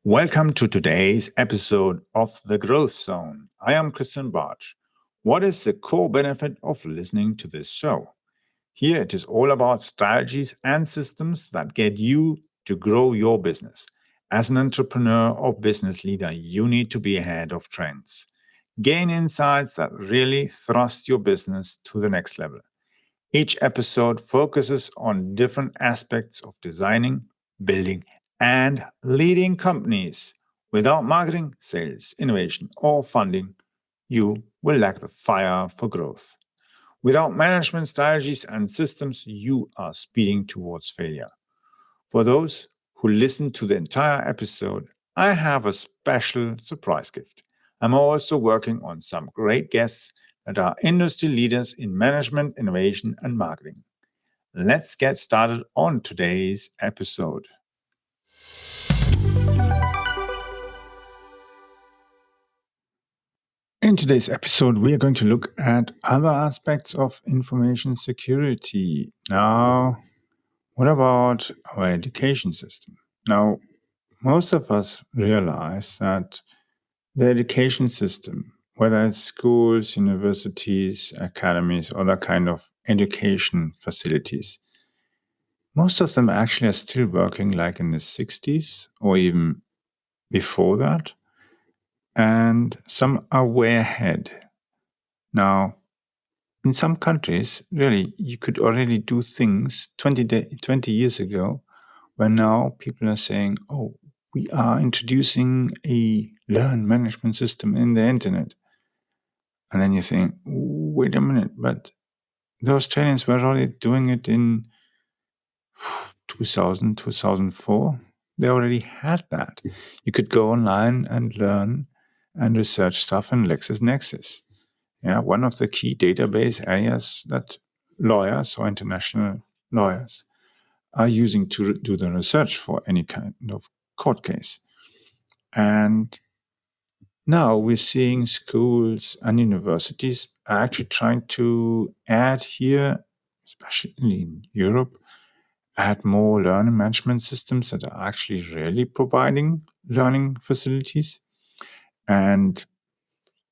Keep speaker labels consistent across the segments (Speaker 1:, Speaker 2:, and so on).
Speaker 1: Welcome to today's episode of The Growth Zone. I am Christian Bartsch. What is the core benefit of listening to this show? Here it is all about strategies and systems that get you to grow your business. As an entrepreneur or business leader, you need to be ahead of trends. Gain insights that really thrust your business to the next level. Each episode focuses on different aspects of designing, building, and leading companies. Without marketing, sales, innovation, or funding, you will lack the fire for growth. Without management strategies and systems, you are speeding towards failure. For those who listen to the entire episode, I have a special surprise gift. I'm also working on some great guests that are industry leaders in management, innovation, and marketing. Let's get started on today's episode. In today's episode, we are going to look at other aspects of information security. Now, what about our education system? Now, most of us realize that the education system, whether it's schools, universities, academies, other kind of education facilities, most of them actually are still working like in the 60s or even before that. And some are way ahead. Now, in some countries, really, you could already do things 20 years ago, where now people are saying, oh, we are introducing a learn management system in the internet. And then you think, wait a minute, but the Australians were already doing it in 2000, 2004. They already had that. You could go online and learn and research stuff in LexisNexis. Yeah, one of the key database areas that lawyers or international lawyers are using to do the research for any kind of court case. And now we're seeing schools and universities are actually trying to add here, especially in Europe, add more learning management systems that are actually really providing learning facilities. And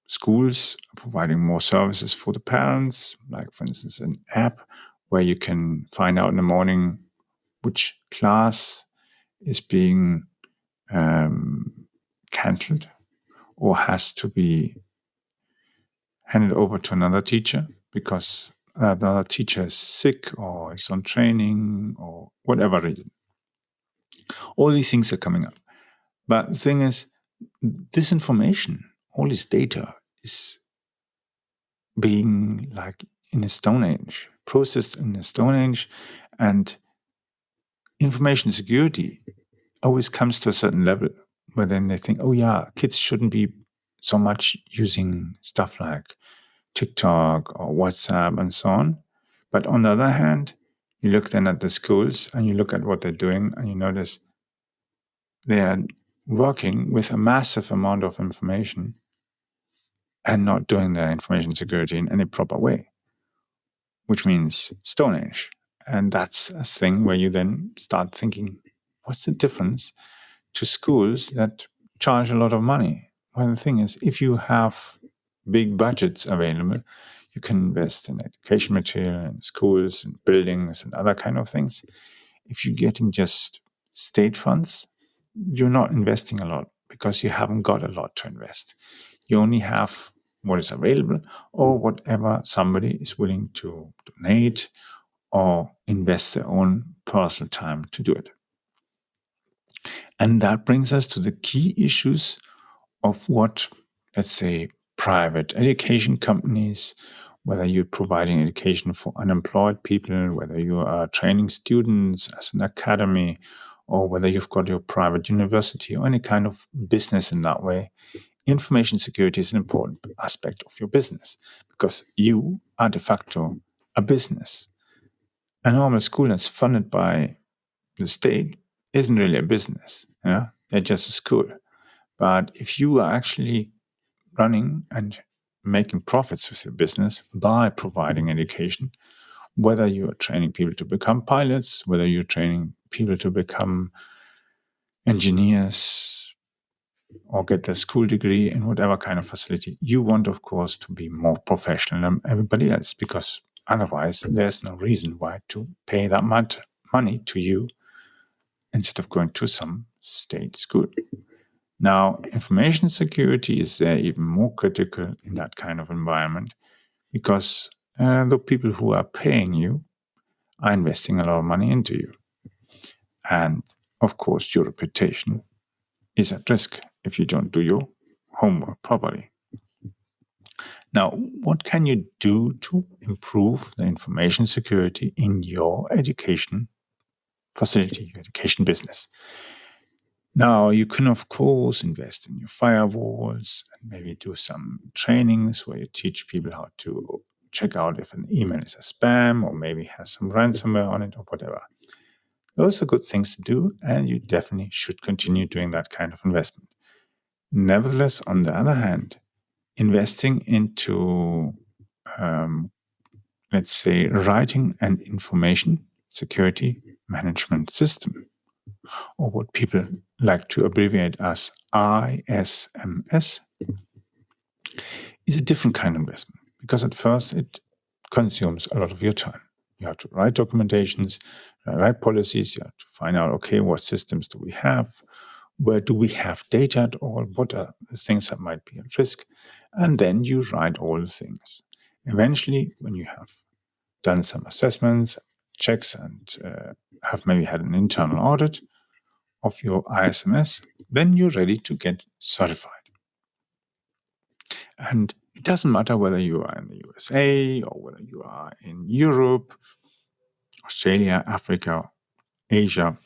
Speaker 1: schools are providing more services for the parents, like, for instance, an app where you can find out in the morning which class is being cancelled or has to be handed over to another teacher because another teacher is sick or is on training or whatever reason. All these things are coming up. But the thing is, this information, all this data is being like in a Stone Age, processed in a Stone Age, and information security always comes to a certain level where then they think, oh yeah, kids shouldn't be so much using stuff like TikTok or WhatsApp and so on. But on the other hand, you look then at the schools and you look at what they're doing and you notice they are working with a massive amount of information and not doing their information security in any proper way, which means Stone Age. And that's a thing where you then start thinking, what's the difference to schools that charge a lot of money? Well, the thing is, if you have big budgets available, you can invest in education material in schools and buildings and other kind of things. If you're getting just state funds, you're not investing a lot because you haven't got a lot to invest. You only have what is available or whatever somebody is willing to donate or invest their own personal time to do it. And that brings us to the key issues of what, let's say, private education companies, whether you're providing education for unemployed people, whether you are training students as an academy, or whether you've got your private university or any kind of business in that way, information security is an important aspect of your business because you are de facto a business. A normal school that's funded by the state isn't really a business. Yeah? They're just a school. But if you are actually running and making profits with your business by providing education, whether you are training people to become pilots, whether you're training people to become engineers, or get their school degree in whatever kind of facility. You want, of course, to be more professional than everybody else, because otherwise there's no reason why to pay that much money to you instead of going to some state school. Now, information security is there even more critical in that kind of environment, because the people who are paying you are investing a lot of money into you. And of course, your reputation is at risk if you don't do your homework properly. Now, what can you do to improve the information security in your education facility, your education business? Now, you can, of course, invest in your firewalls and maybe do some trainings where you teach people how to check out if an email is a spam or maybe has some ransomware on it or whatever. Those are good things to do, and you definitely should continue doing that kind of investment. Nevertheless, on the other hand, investing into, let's say, writing an information security management system, or what people like to abbreviate as ISMS, is a different kind of investment, because at first it consumes a lot of your time. You have to write documentations, write policies, you have to find out, okay, what systems do we have? Where do we have data at all? What are the things that might be at risk? And then you write all the things. Eventually, when you have done some assessments, checks, and have maybe had an internal audit of your ISMS, then you're ready to get certified. And it doesn't matter whether you are in the USA or whether you are in Europe, Australia, Africa, Asia.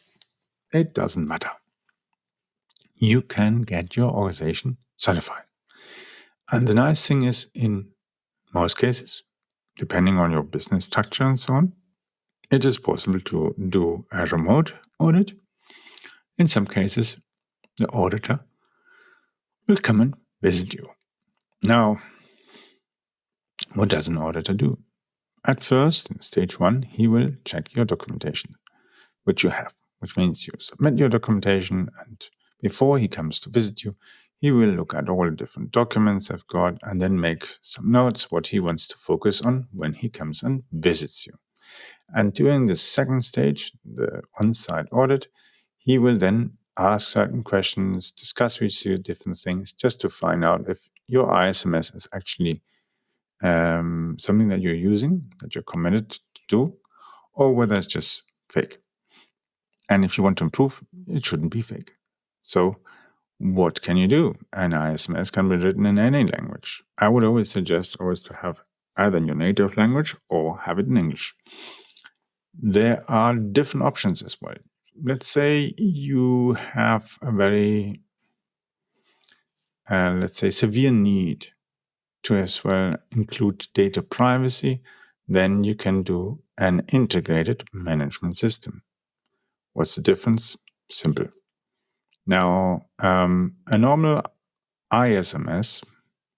Speaker 1: It doesn't matter. You can get your organization certified. And the nice thing is, in most cases, depending on your business structure and so on, it is possible to do a remote audit. In some cases, the auditor will come and visit you. Now, what does an auditor do? At first, in stage 1, he will check your documentation, which you have, which means you submit your documentation, and before he comes to visit you, he will look at all the different documents I've got and then make some notes what he wants to focus on when he comes and visits you. And during the second stage, the on-site audit, he will then ask certain questions, discuss with you different things, just to find out if your ISMS is actually something that you're using, that you're committed to do, or whether it's just fake. And if you want to improve, it shouldn't be fake. So what can you do? An ISMS can be written in any language. I would always suggest to have either in your native language or have it in English. There are different options as well. Let's say you have a very, severe need to as well include data privacy, then you can do an integrated management system. What's the difference? Simple. Now, a normal ISMS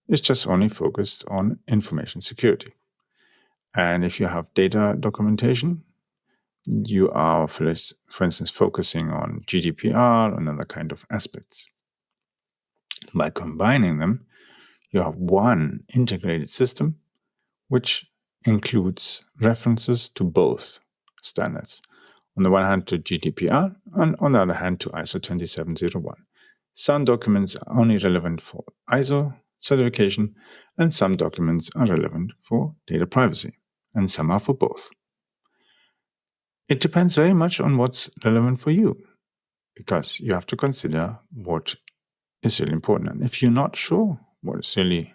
Speaker 1: is just only focused on information security. And if you have data documentation, you are, for instance, focusing on GDPR and other kind of aspects. By combining them, you have one integrated system which includes references to both standards. On the one hand to GDPR, and on the other hand to ISO 27001. Some documents are only relevant for ISO certification, and some documents are relevant for data privacy, and some are for both. It depends very much on what's relevant for you, because you have to consider what is really important. And if you're not sure what is really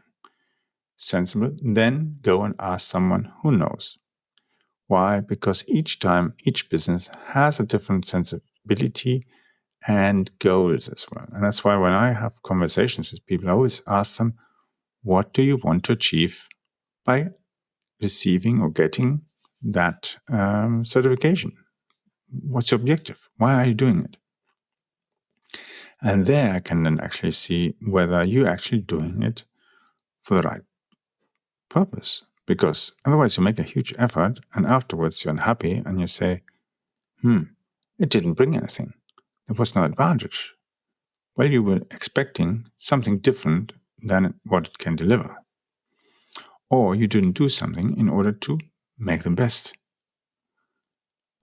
Speaker 1: sensible, then go and ask someone who knows. Why? Because each time, each business has a different sensibility and goals as well. And that's why when I have conversations with people, I always ask them, what do you want to achieve by receiving or getting that certification? What's your objective? Why are you doing it? And there I can then actually see whether you're actually doing it for the right purpose. Because otherwise you make a huge effort and afterwards you're unhappy and you say, it didn't bring anything. There was no advantage. well, you were expecting something different than what it can deliver. Or you didn't do something in order to make the best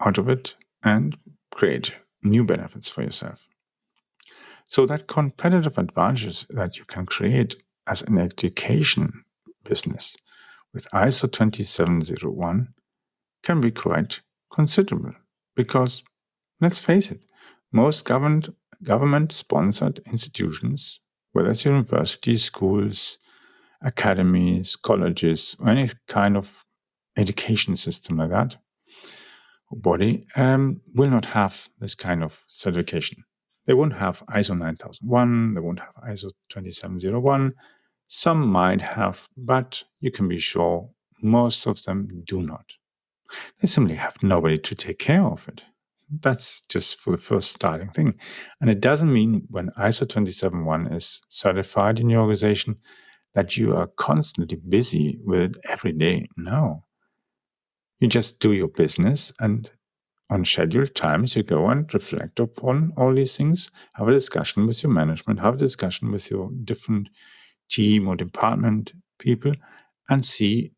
Speaker 1: out of it and create new benefits for yourself. So that competitive advantage that you can create as an education business with ISO 27001 can be quite considerable because, let's face it, most government-sponsored institutions, whether it's universities, schools, academies, colleges, or any kind of education system like that, body, will not have this kind of certification. They won't have ISO 9001, they won't have ISO 27001. Some might have, but you can be sure most of them do not. They simply have nobody to take care of it. That's just for the first starting thing. And it doesn't mean when ISO 27001 is certified in your organization that you are constantly busy with it every day. No. You just do your business, and on scheduled times you go and reflect upon all these things, have a discussion with your management, have a discussion with your different team or department people, and see,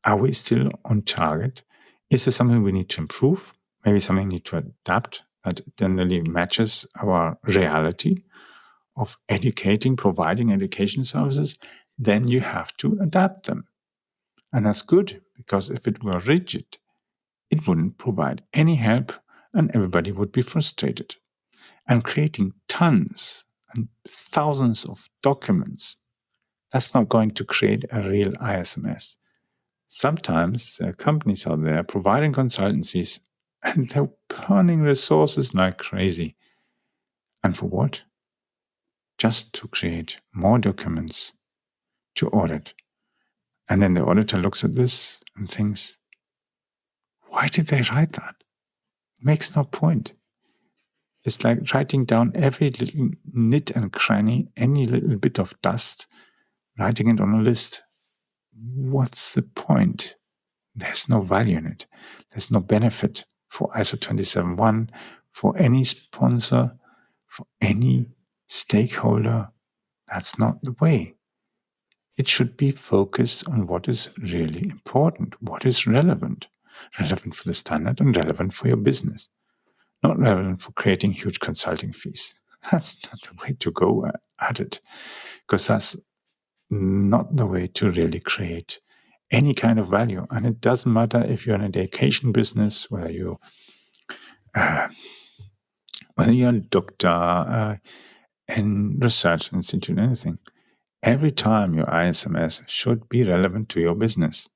Speaker 1: are we still on target? Is there something we need to improve? Maybe something we need to adapt that generally matches our reality of educating, providing education services? Then you have to adapt them. And that's good, because if it were rigid, it wouldn't provide any help and everybody would be frustrated. And creating tons and thousands of documents, that's not going to create a real ISMS. Sometimes there are companies out there providing consultancies and they're burning resources like crazy. And for what? Just to create more documents to audit. And then the auditor looks at this and thinks, why did they write that? It makes no point. It's like writing down every little nit and cranny, any little bit of dust, writing it on a list. What's the point? There's no value in it. There's no benefit for ISO 27001, for any sponsor, for any stakeholder. That's not the way. It should be focused on what is really important, what is relevant for the standard and relevant for your business, not relevant for creating huge consulting fees. That's not the way to go at it, because that's not the way to really create any kind of value. And it doesn't matter if you're in an education business, whether you're a doctor, in research institute, anything. Every time your ISMS should be relevant to your business.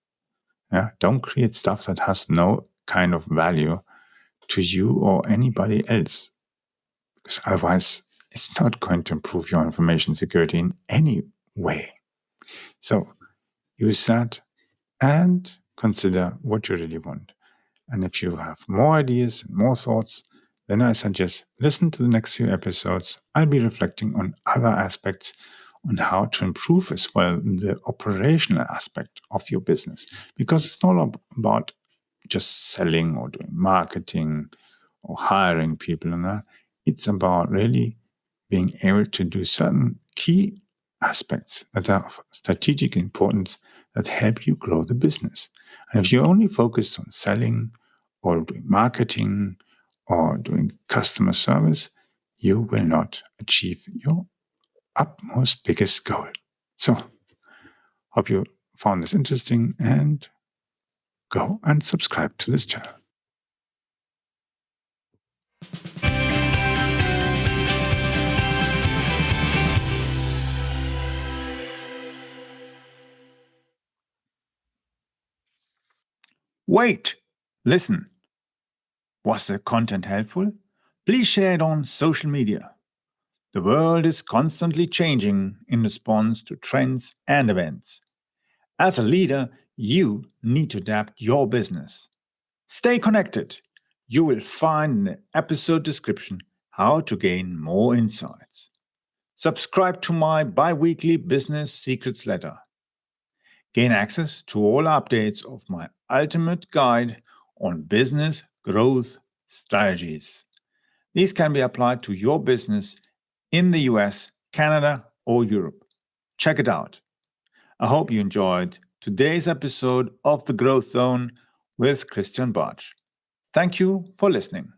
Speaker 1: Yeah, don't create stuff that has no kind of value to you or anybody else, because otherwise it's not going to improve your information security in any way. So use that and consider what you really want. And if you have more ideas and more thoughts, then I suggest listen to the next few episodes. I'll be reflecting on other aspects on how to improve as well the operational aspect of your business, because it's not about just selling or doing marketing or hiring people and that. It's about really being able to do certain key aspects that are of strategic importance that help you grow the business. And if you're only focused on selling or doing marketing or doing customer service, you will not achieve your utmost biggest goal. So, hope you found this interesting, and go and subscribe to this channel. Wait! Listen! Was the content helpful? Please share it on social media. The world is constantly changing in response to trends and events. As a leader, you need to adapt your business. Stay connected. You will find in the episode description how to gain more insights. Subscribe to my bi-weekly business secrets letter. Gain access to all updates of my ultimate guide on business growth strategies. These can be applied to your business in the US, Canada, or Europe. Check it out. I hope you enjoyed today's episode of The Growth Zone with Christian Bartsch. Thank you for listening.